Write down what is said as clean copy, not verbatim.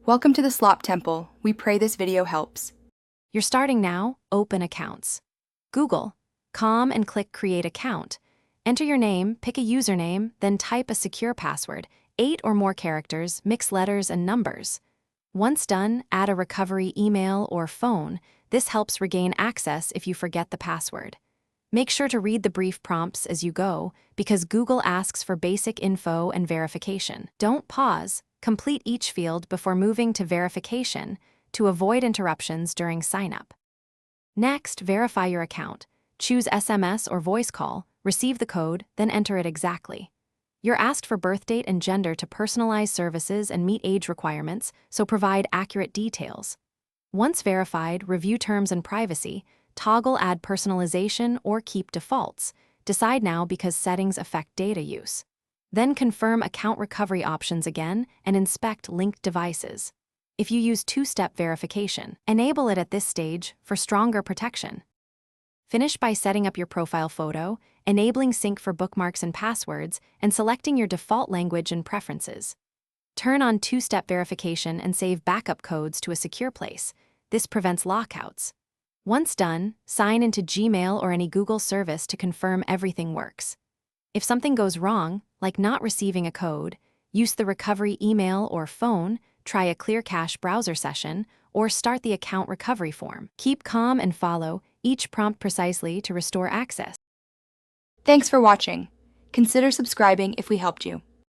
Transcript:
Welcome to the Slop Temple. We pray this video helps. You're starting now, open accounts. Google, and click Create Account. Enter your name, pick a username, then type a secure password, 8 or more characters, mix letters and numbers. Once done, add a recovery email or phone. This helps regain access if you forget the password. Make sure to read the brief prompts as you go, because Google asks for basic info and verification. Don't pause. Complete each field before moving to verification to avoid interruptions during sign-up. Next, verify your account. Choose SMS or voice call, receive the code, then enter it exactly. You're asked for birth date and gender to personalize services and meet age requirements, so provide accurate details. Once verified, review terms and privacy, toggle add personalization or keep defaults. Decide now because settings affect data use. Then confirm account recovery options again and inspect linked devices. If you use two-step verification, enable it at this stage for stronger protection. Finish by setting up your profile photo, enabling sync for bookmarks and passwords, and selecting your default language and preferences. Turn on two-step verification and save backup codes to a secure place. This prevents lockouts. Once done, sign into Gmail or any Google service to confirm everything works. If something goes wrong, like not receiving a code, use the recovery email or phone, try a clear cache browser session, or start the account recovery form. Keep calm and follow each prompt precisely to restore access. Thanks for watching. Consider subscribing if we helped you.